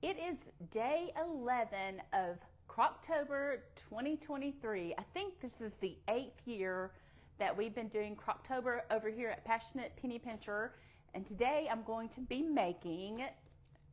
It is day 11 of Crocktober 2023. I think this is the 8th year that we've been doing Crocktober over here at Passionate Penny Pincher. And today I'm going to be making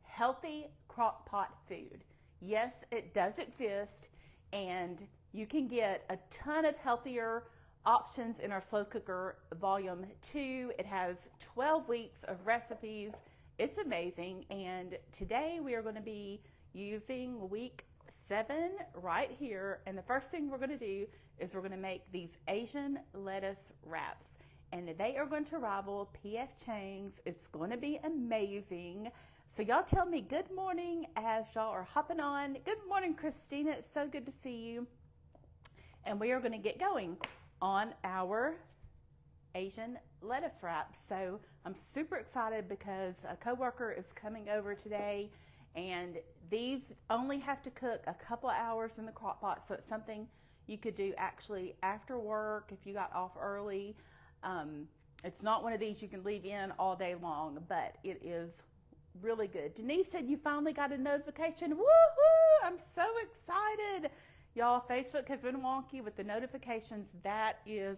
healthy crockpot food. Yes, it does exist, and you can get a ton of healthier options in our slow cooker volume 2. It has 12 weeks of recipes. It's amazing, and today we are going to be using week 7 right here, and the first thing we're going to do is we're going to make these Asian lettuce wraps, and they are going to rival P.F. Chang's. It's going to be amazing. So y'all tell me good morning as y'all are hopping on. Good morning, Christina. It's so good to see you. And we are going to get going on our Asian lettuce wraps. So I'm super excited because a coworker is coming over today, and these only have to cook a couple of hours in the crock pot. So it's something you could do actually after work if you got off early. It's not one of these you can leave in all day long, but it is really good. Denise said you finally got a notification. Woohoo! I'm so excited. Y'all, Facebook has been wonky with the notifications. That is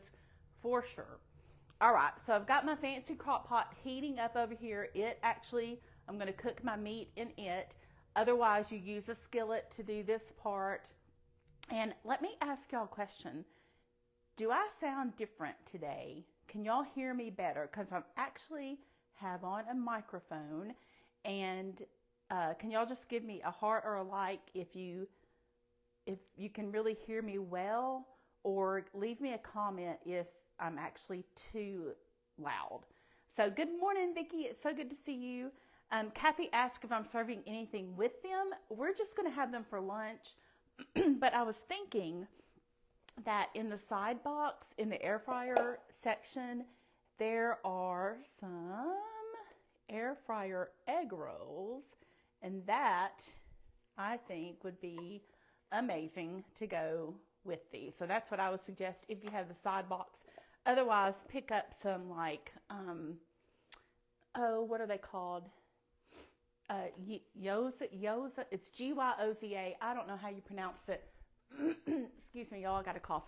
for sure. All right, so I've got my fancy crock pot heating up over here. I'm going to cook my meat in it. Otherwise, you use a skillet to do this part. And let me ask y'all a question. Do I sound different today? Can y'all hear me better? Because I actually have on a microphone. And can y'all just give me a heart or a like if you can really hear me well, or leave me a comment if I'm actually too loud. So good morning, Vicki. It's so good to see you. Kathy asked if I'm serving anything with them. We're just going to have them for lunch. But I was thinking that in the side box, in the air fryer section, there are some air fryer egg rolls. And that, I think, would be amazing to go with these. So that's what I would suggest if you have the side box. Otherwise, pick up some what are they called? Gyoza. It's Gyoza. I don't know how you pronounce it. Excuse me, y'all. I got a cough.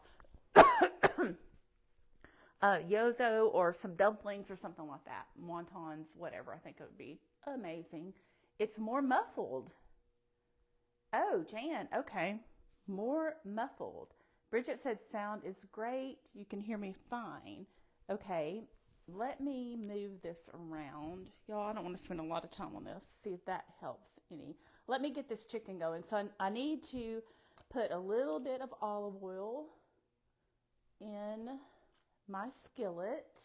Yozo or some dumplings or something like that. Wontons, whatever. I think it would be amazing. It's more muffled. Oh, Jan. Okay. More muffled. Bridget said sound is great. You can hear me fine. Okay. Let me move this around. Y'all, I don't want to spend a lot of time on this. See if that helps any. Let me get this chicken going. So I need to put a little bit of olive oil in my skillet.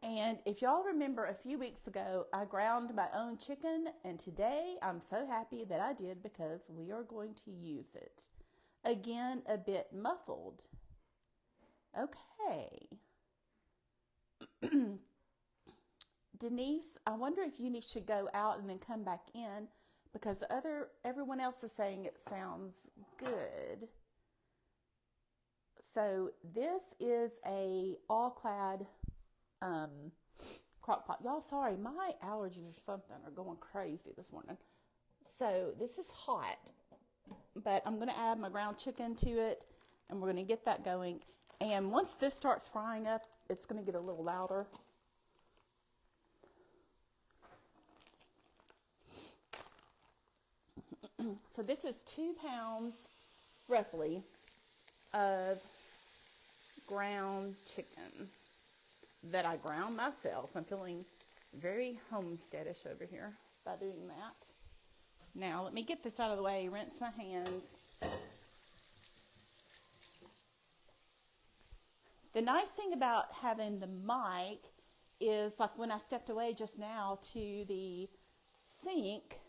And if y'all remember a few weeks ago, I ground my own chicken, and today I'm so happy that I did because we are going to use it. Again, a bit muffled. Okay. Denise, I wonder if you should go out and then come back in because everyone else is saying it sounds good. So this is a all-clad crock pot. Y'all, sorry, my allergies or something are going crazy this morning. So this is hot, but I'm going to add my ground chicken to it, and we're going to get that going. And once this starts frying up, it's going to get a little louder. So this is 2 pounds, roughly, of ground chicken that I ground myself. I'm feeling very homesteadish over here by doing that. Now, let me get this out of the way, rinse my hands. The nice thing about having the mic is, like when I stepped away just now to the sink,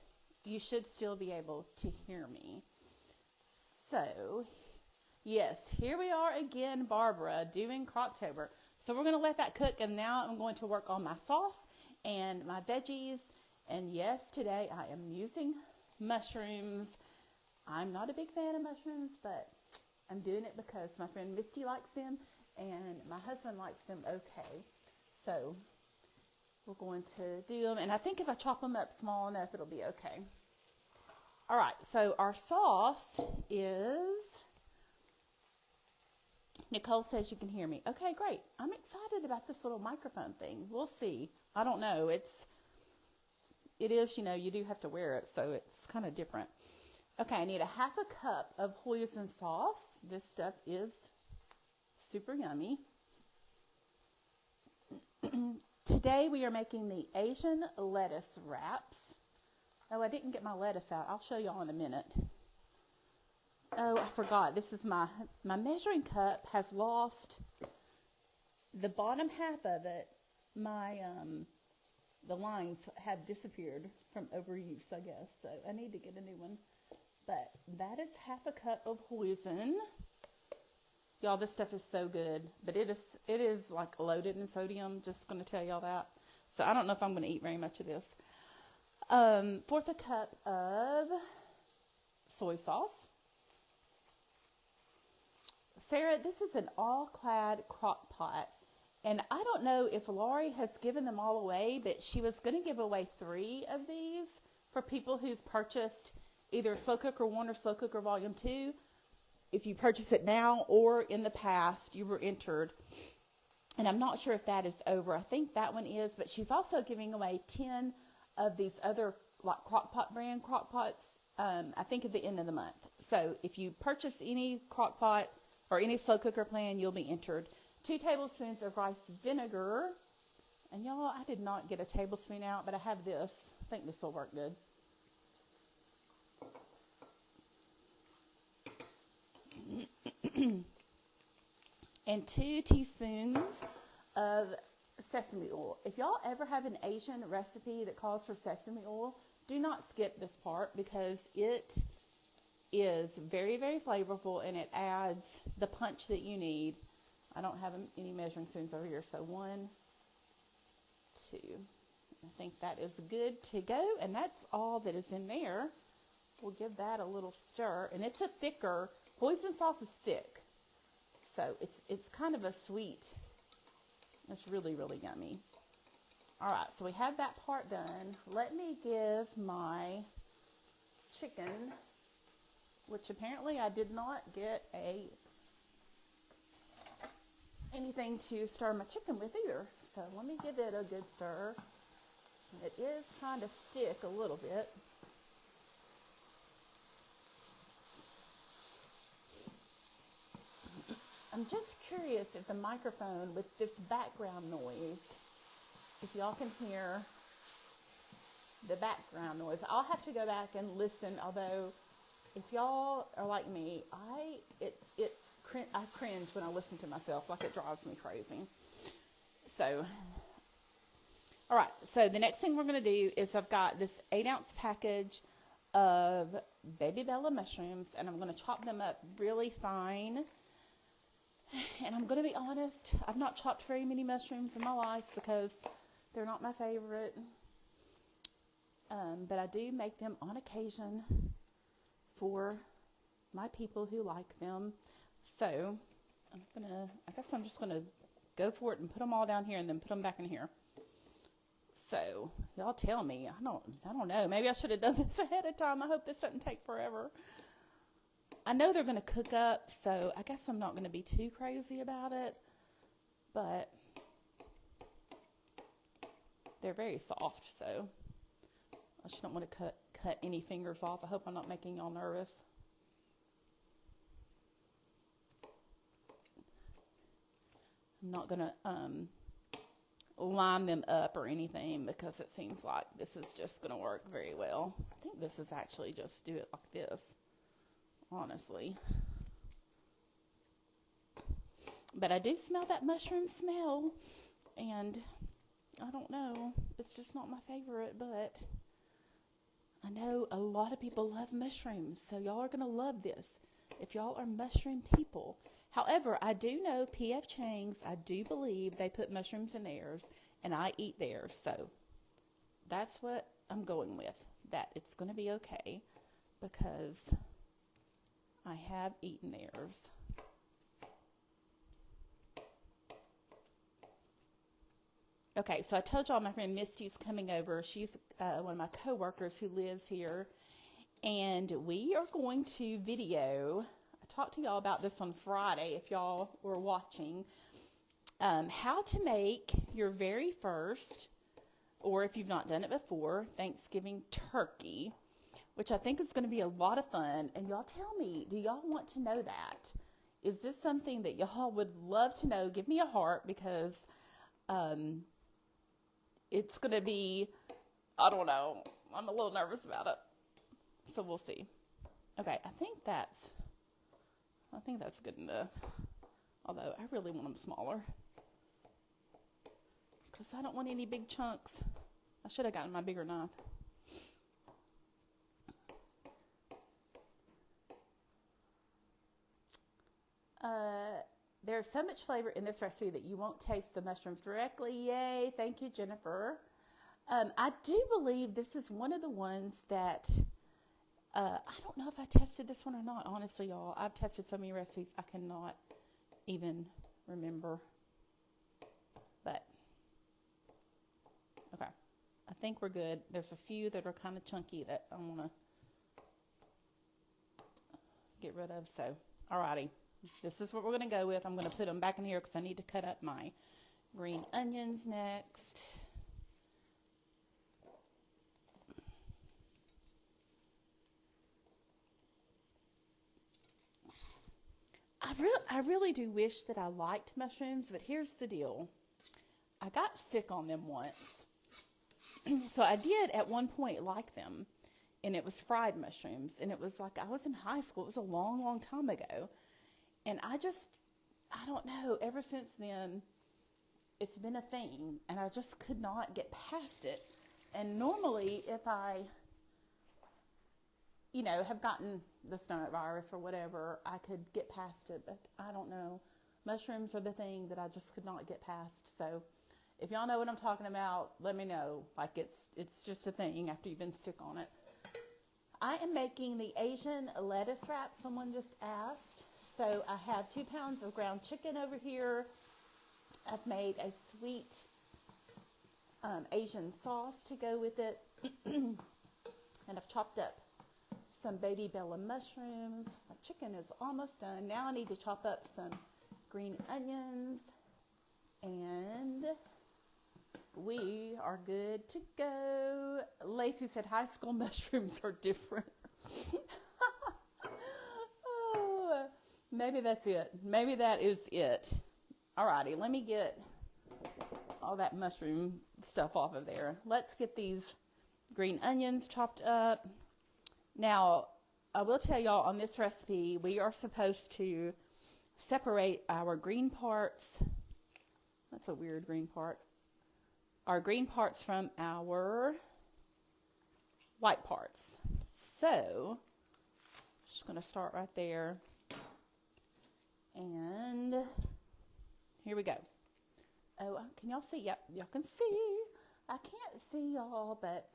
you should still be able to hear me. So, yes, here we are again, Barbara, doing Crocktober. So we're going to let that cook, and now I'm going to work on my sauce and my veggies. And yes, today I am using mushrooms. I'm not a big fan of mushrooms, but I'm doing it because my friend Misty likes them, and my husband likes them okay. So we're going to do them, and I think if I chop them up small enough, it'll be okay. All right, so our sauce is, Nicole says you can hear me. Okay, great. I'm excited about this little microphone thing. We'll see. I don't know. It is, you do have to wear it, so it's kind of different. Okay, I need a half a cup of hoisin sauce. This stuff is super yummy. Today we are making the Asian lettuce wraps. Oh, I didn't get my lettuce out. I'll show y'all in a minute. Oh, I forgot. This is my measuring cup has lost the bottom half of it. The lines have disappeared from overuse, I guess. So I need to get a new one. But that is half a cup of hoisin. Y'all, this stuff is so good. But it is like loaded in sodium. Just going to tell y'all that. So I don't know if I'm going to eat very much of this. Fourth a cup of soy sauce. Sarah, this is an all-clad crock pot. And I don't know if Lori has given them all away, but she was going to give away 3 of these for people who've purchased either Slow Cooker 1 or Slow Cooker Volume 2. If you purchase it now or in the past, you were entered. And I'm not sure if that is over. I think that one is, but she's also giving away 10 of these other like CROCKPOT brand crockpots, I think at the end of the month. So if you purchase any crockpot or any slow cooker plan, you'll be entered. 2 tablespoons of rice vinegar. And y'all, I did not get a tablespoon out, but I have this. I think this will work good. And 2 teaspoons of sesame oil. If y'all ever have an Asian recipe that calls for sesame oil, do not skip this part because it is very, very flavorful and it adds the punch that you need. I don't have any measuring spoons over here, so 1, 2. I think that is good to go, and that's all that is in there. We'll give that a little stir, and it's a thicker, hoisin sauce is thick, so it's kind of a sweet. It's really, really yummy. All right, so we have that part done. Let me give my chicken, which apparently I did not get anything to stir my chicken with either. So let me give it a good stir. It is trying to stick a little bit. I'm just curious if the microphone with this background noise, if y'all can hear the background noise. I'll have to go back and listen, although if y'all are like me, I cringe when I listen to myself, like it drives me crazy. So, all right, so the next thing we're going to do is I've got this 8-ounce package of Baby Bella mushrooms, and I'm going to chop them up really fine. And I'm going to be honest, I've not chopped very many mushrooms in my life because they're not my favorite. But I do make them on occasion for my people who like them. So I guess I'm just going to go for it and put them all down here and then put them back in here. So y'all tell me. I don't know. Maybe I should have done this ahead of time. I hope this doesn't take forever. I know they're going to cook up, so I guess I'm not going to be too crazy about it. But they're very soft, so I just don't want to cut any fingers off. I hope I'm not making y'all nervous. I'm not going to line them up or anything because it seems like this is just going to work very well. I think this is actually just do it like this, honestly. But I do smell that mushroom smell, and I don't know. It's just not my favorite, but I know a lot of people love mushrooms, so y'all are going to love this if y'all are mushroom people. However, I do know P.F. Chang's, I do believe they put mushrooms in theirs, and I eat theirs, so that's what I'm going with, that it's going to be okay, because I have eaten theirs. Okay, so I told y'all my friend Misty's coming over. She's one of my coworkers who lives here, And we are going to video, I talked to y'all about this on Friday if y'all were watching, how to make your very first, or if you've not done it before, Thanksgiving turkey, which I think is going to be a lot of fun. And y'all tell me, do y'all want to know that? Is this something that y'all would love to know? Give me a heart, because it's going to be, I don't know, I'm a little nervous about it. So we'll see. Okay, I think that's good enough. Although I really want them smaller, because I don't want any big chunks. I should have gotten my bigger knife. There's so much flavor in this recipe that you won't taste the mushrooms directly. Yay, thank you, Jennifer. I do believe this is one of the ones that, I don't know if I tested this one or not, honestly, y'all. I've tested so many recipes, I cannot even remember. But, okay, I think we're good. There's a few that are kind of chunky that I want to get rid of. So, alrighty. This is what we're going to go with. I'm going to put them back in here because I need to cut up my green onions next. I really do wish that I liked mushrooms, but here's the deal. I got sick on them once. So I did at one point like them, and it was fried mushrooms, and it was like I was in high school. It was a long, long time ago. And I don't know, ever since then, it's been a thing, and I just could not get past it. And normally, if I, have gotten the stomach virus or whatever, I could get past it, but I don't know. Mushrooms are the thing that I just could not get past. So if y'all know what I'm talking about, let me know. Like, it's just a thing after you've been sick on it. I am making the Asian lettuce wrap, someone just asked. So I have 2 pounds of ground chicken over here. I've made a sweet Asian sauce to go with it. And I've chopped up some baby bella mushrooms. My chicken is almost done. Now I need to chop up some green onions. And we are good to go. Lacey said high school mushrooms are different. Maybe that's it. Maybe that is it. Alrighty, let me get all that mushroom stuff off of there. Let's get these green onions chopped up. Now, I will tell y'all on this recipe, we are supposed to separate our green parts. That's a weird green part. Our green parts from our white parts. So, just going to start right there. And here we go. Oh, can y'all see? Yep, y'all can see. I can't see y'all, but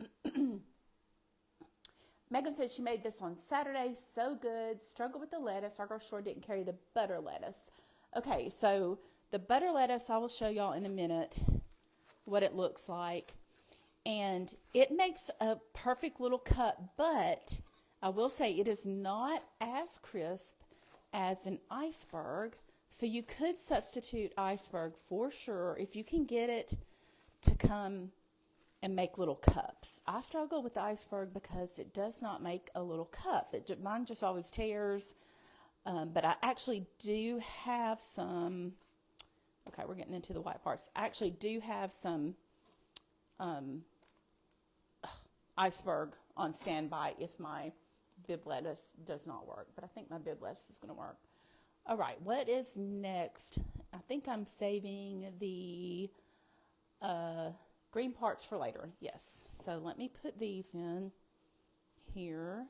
Megan said she made this on Saturday. So good. Struggled with the lettuce. Our grocery store didn't carry the butter lettuce. Okay, so the butter lettuce, I will show y'all in a minute what it looks like. And it makes a perfect little cut, but I will say it is not as crisp as an iceberg, so you could substitute iceberg for sure if you can get it to come and make little cups. I struggle with the iceberg because it does not make a little cup. Mine just always tears, but I actually do have some, okay, we're getting into the white parts. I actually do have some iceberg on standby if my bib lettuce does not work, but I think my bib lettuce is going to work. All right, what is next? I think I'm saving the green parts for later. Yes, so let me put these in here.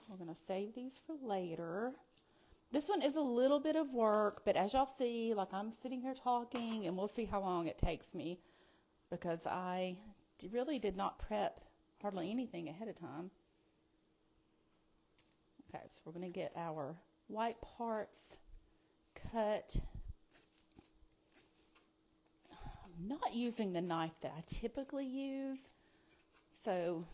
We're going to save these for later. This one is a little bit of work, but as y'all see, like I'm sitting here talking, and we'll see how long it takes me because I really did not prep hardly anything ahead of time. Okay, so we're going to get our white parts cut. I'm not using the knife that I typically use, so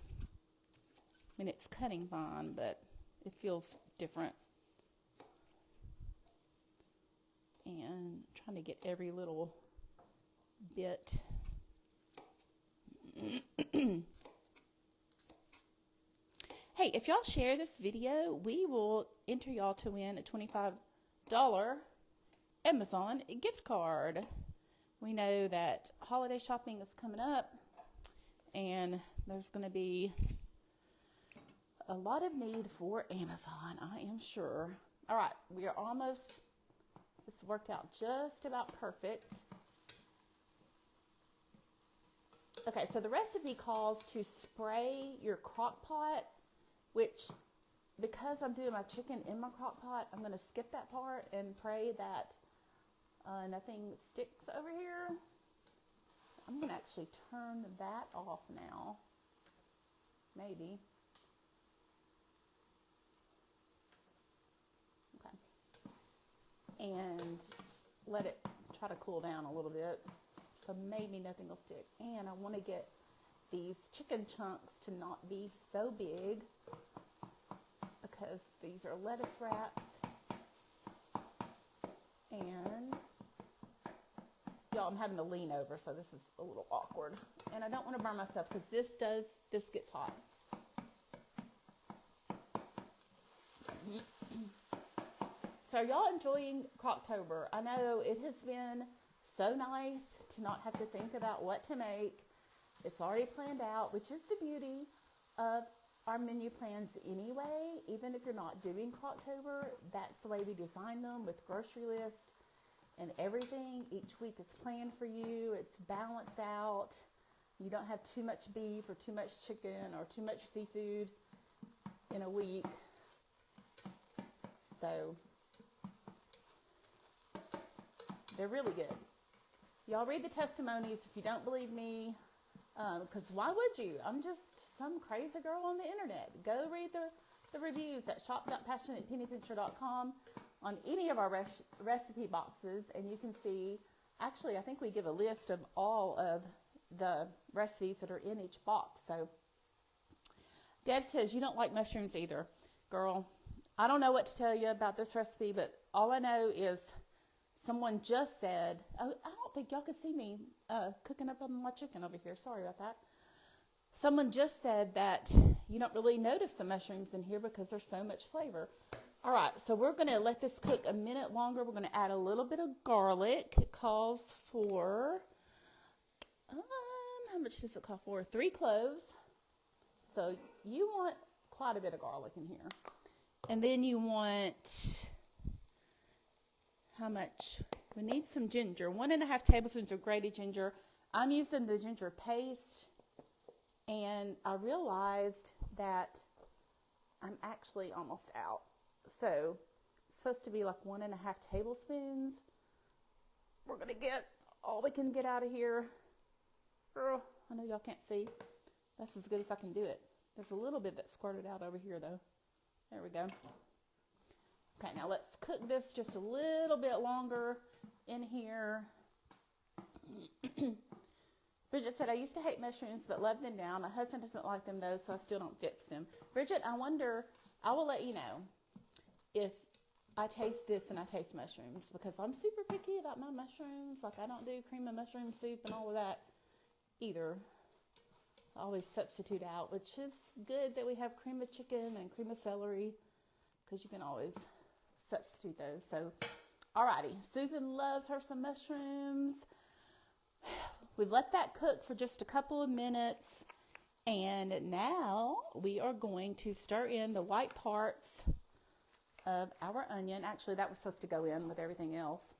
I mean, it's cutting fine, but it feels different. And trying to get every little bit. Hey, if y'all share this video, we will enter y'all to win a $25 Amazon gift card. We know that holiday shopping is coming up, and there's going to be a lot of need for Amazon, I am sure. All right, we are almost, this worked out just about perfect. Okay, so the recipe calls to spray your crock pot, which, because I'm doing my chicken in my crock pot, I'm going to skip that part and pray that nothing sticks over here. I'm going to actually turn that off now. Maybe. Okay. And let it try to cool down a little bit. So maybe nothing will stick. And I want to get these chicken chunks to not be so big, because these are lettuce wraps. And y'all, I'm having to lean over, so this is a little awkward. And I don't want to burn myself, because this gets hot. So are y'all enjoying Crocktober? I know it has been so nice to not have to think about what to make. It's already planned out, which is the beauty of our menu plans anyway. Even if you're not doing Crocktober, that's the way we design them, with grocery list and everything. Each week is planned for you. It's balanced out. You don't have too much beef or too much chicken or too much seafood in a week. So they're really good. Y'all read the testimonies if you don't believe me, because why would you? I'm just some crazy girl on the internet. Go read the reviews at shop.passionatepennypincher.com on any of our recipe boxes, and you can see, actually, I think we give a list of all of the recipes that are in each box. So Deb says, you don't like mushrooms either. Girl, I don't know what to tell you about this recipe, but all I know is someone just said, oh, I don't think y'all can see me cooking up on my chicken over here. Sorry about that. Someone just said that you don't really notice the mushrooms in here because there's so much flavor. All right, so we're going to let this cook a minute longer. We're going to add a little bit of garlic. It calls for, how much does it call for? 3 cloves. So you want quite a bit of garlic in here. And then you want, how much? We need some ginger. 1.5 tablespoons of grated ginger. I'm using the ginger paste, and I realized that I'm actually almost out. So it's supposed to be like 1.5 tablespoons. We're going to get all we can get out of here. Girl, I know y'all can't see. That's as good as I can do it. There's a little bit that squirted out over here though. There we go. Okay, now let's cook this just a little bit longer in here. Bridget said, I used to hate mushrooms but love them now. My husband doesn't like them though, so I still don't fix them. Bridget, I wonder, I will let you know if I taste this and I taste mushrooms, because I'm super picky about my mushrooms. Like, I don't do cream of mushroom soup and all of that either. I always substitute out, which is good that we have cream of chicken and cream of celery, because you can always substitute those. So, alrighty. Susan loves her some mushrooms. We've let that cook for just a couple of minutes, and now we are going to stir in the white parts of our onion. Actually, that was supposed to go in with everything else.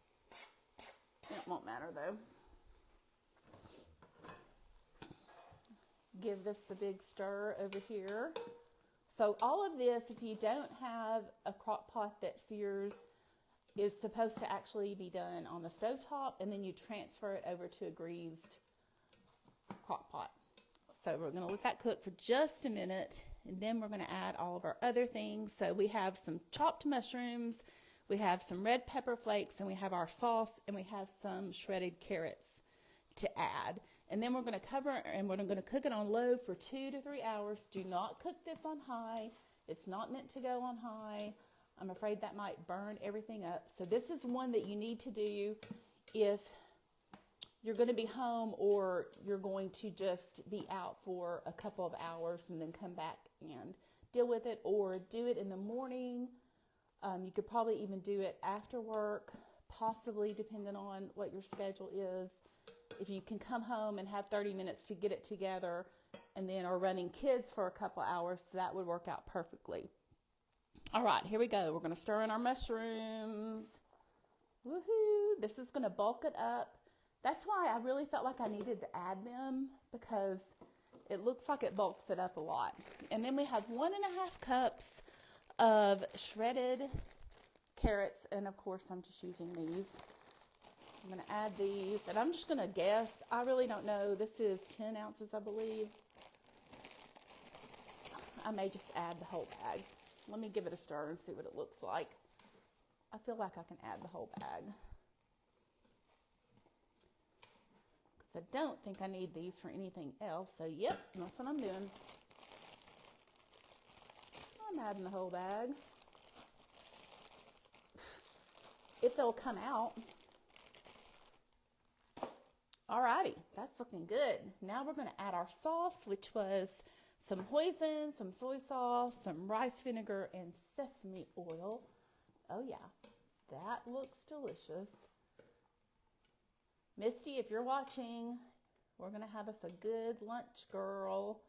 It won't matter though. Give this a big stir over here. So all of this, if you don't have a crock pot that sears, is supposed to actually be done on the stovetop, and then you transfer it over to a greased crock pot. So we're going to let that cook for just a minute, and then we're going to add all of our other things. So we have some chopped mushrooms, we have some red pepper flakes, and we have our sauce, and we have some shredded carrots to add. And then we're going to cover and we're going to cook it on low for 2 to 3 hours. Do not cook this on high. It's not meant to go on high. I'm afraid that might burn everything up. So this is one that you need to do if you're going to be home or you're going to just be out for a couple of hours and then come back and deal with it, or do it in the morning. You could probably even do it after work, possibly depending on what your schedule is. If you can come home and have 30 minutes to get it together and then are running kids for a couple hours, that would work out perfectly. All right, here we go. We're going to stir in our mushrooms. Woohoo! This is going to bulk it up. That's why I really felt like I needed to add them, because it looks like it bulks it up a lot. And then we have 1.5 cups of shredded carrots. And of course, I'm just using these. I'm going to add these, and I'm just going to guess. I really don't know. This is 10 ounces, I believe. I may just add the whole bag. Let me give it a stir and see what it looks like. I feel like I can add the whole bag, because I don't think I need these for anything else. So, yep, that's what I'm doing. I'm adding the whole bag. If they'll come out. Alrighty, that's looking good. Now we're going to add our sauce, which was some hoisin, some soy sauce, some rice vinegar, and sesame oil. Oh yeah, that looks delicious. Misty, if you're watching, we're going to have us a good lunch, girl.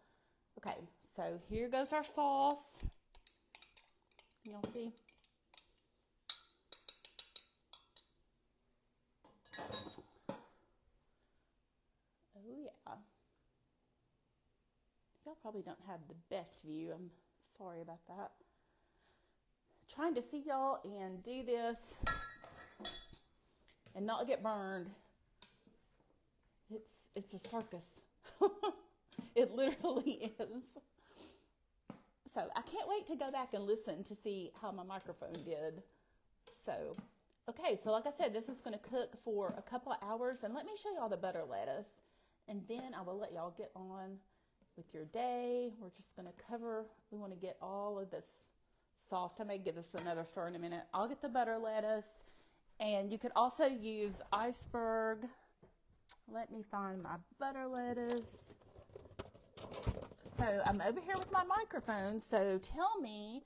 Okay, so here goes our sauce. Y'all see? Oh yeah. Y'all probably don't have the best view. I'm sorry about that. Trying to see y'all and do this and not get burned. It's a circus. It literally is. So I can't wait to go back and listen to see how my microphone did. So, okay, so like I said, this is going to cook for a couple of hours, and let me show y'all the butter lettuce. And then I will let y'all get on with your day. We're just going to cover, we want to get all of this sauce. I may give this another stir in a minute. I'll get the butter lettuce. And you could also use iceberg. Let me find my butter lettuce. So I'm over here with my microphone. So tell me,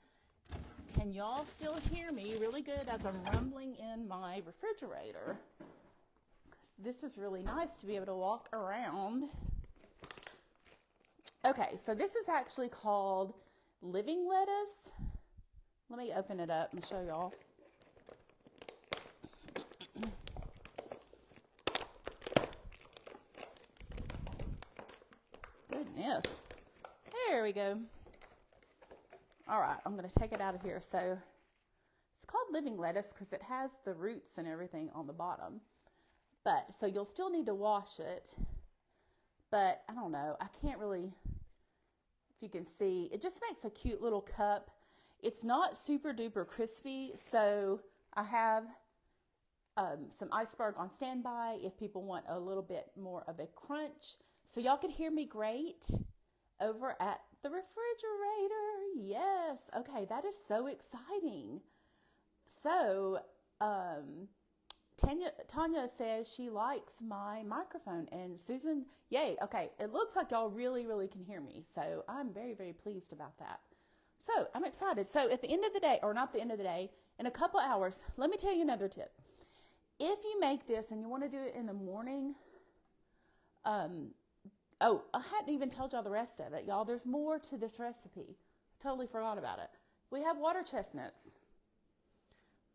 can y'all still hear me really good as I'm rumbling in my refrigerator? This is really nice to be able to walk around. Okay, so this is actually called living lettuce. Let me open it up and show y'all. Goodness. There we go. All right, I'm going to take it out of here. So it's called living lettuce because it has the roots and everything on the bottom. But, so you'll still need to wash it, but I don't know, I can't really, if you can see, it just makes a cute little cup. It's not super duper crispy, so I have some iceberg on standby if people want a little bit more of a crunch. So y'all can hear me great over at the refrigerator. Yes, okay, that is so exciting. So, Tanya says she likes my microphone, and Susan, yay. Okay, it looks like y'all really, really can hear me. So I'm very, very pleased about that. So I'm excited. So at the end of the day, or not the end of the day, in a couple hours, let me tell you another tip. If you make this and you want to do it in the morning, I hadn't even told y'all the rest of it. Y'all, there's more to this recipe. I totally forgot about it. We have water chestnuts.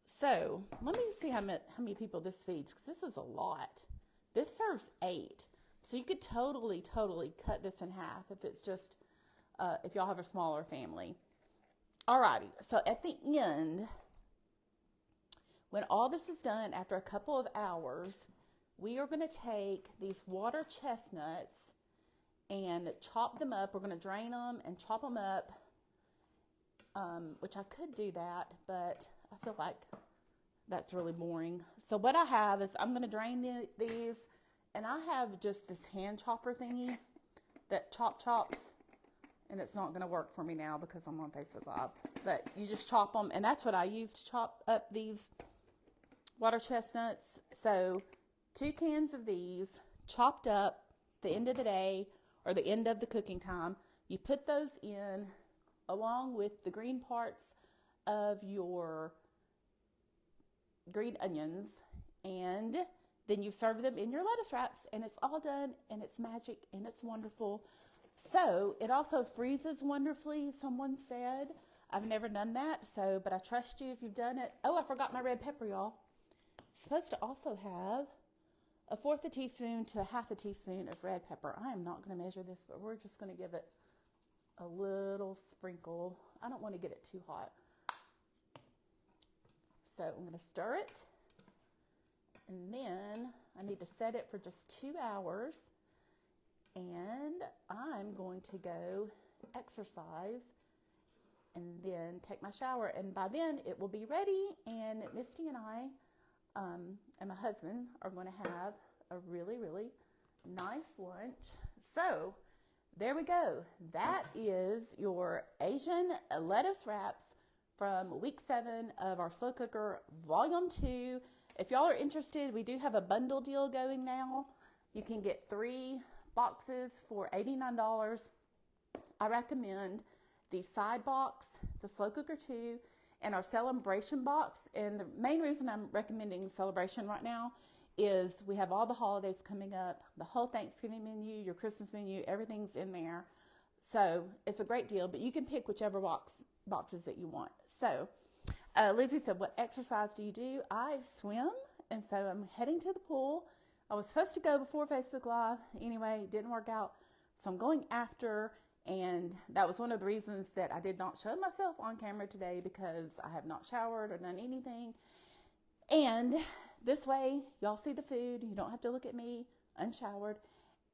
So let me see how many people this feeds, because this is a lot. This serves 8. So you could totally cut this in half if it's just, if y'all have a smaller family. Alrighty, so at the end, when all this is done, after a couple of hours, we are going to take these water chestnuts and chop them up. We're going to drain them and chop them up, which I could do that, but I feel like that's really boring. So what I have is I'm going to drain these, And I have just this hand chopper thingy that chops, and it's not going to work for me now because I'm on Facebook Live. But you just chop them, and that's what I use to chop up these water chestnuts. So 2 cans of these chopped up the end of the day or the end of the cooking time. You put those in along with the green parts of your green onions, and then you serve them in your lettuce wraps, and it's all done, and it's magic, and it's wonderful. So it also freezes wonderfully, someone said. I've never done that, but I trust you if you've done it. Oh, I forgot my red pepper, y'all. It's supposed to also have 1/4 teaspoon to 1/2 teaspoon of red pepper. I am not going to measure this, but we're just going to give it a little sprinkle. I don't want to get it too hot. So I'm going to stir it, and then I need to set it for just 2 hours, and I'm going to go exercise and then take my shower, and by then it will be ready, and Misty and I and my husband are going to have a really, really nice lunch. So there we go. That is your Asian lettuce wraps from week 7 of our slow cooker volume 2. If y'all are interested, we do have a bundle deal going now. You can get 3 boxes for $89. I recommend the side box, the slow cooker 2, and our celebration box. And the main reason I'm recommending celebration right now is we have all the holidays coming up, the whole Thanksgiving menu, your Christmas menu, everything's in there. So it's a great deal, but you can pick whichever boxes that you want. So Lizzie said, what exercise do you do? I swim, and so I'm heading to the pool. I was supposed to go before Facebook Live. Anyway, it didn't work out, so I'm going after, and that was one of the reasons that I did not show myself on camera today, because I have not showered or done anything. And this way, y'all see the food. You don't have to look at me unshowered,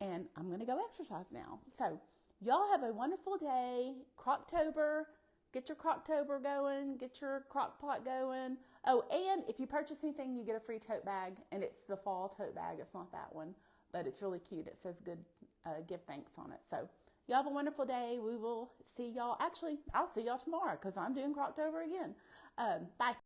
and I'm going to go exercise now. So y'all have a wonderful day. Crocktober. Get your Crocktober going. Get your CROCKPOT going. Oh, and if you purchase anything, you get a free tote bag, and it's the fall tote bag. It's not that one, but it's really cute. It says good, give thanks on it. So y'all have a wonderful day. We will see y'all. Actually, I'll see y'all tomorrow because I'm doing Crocktober again. Bye.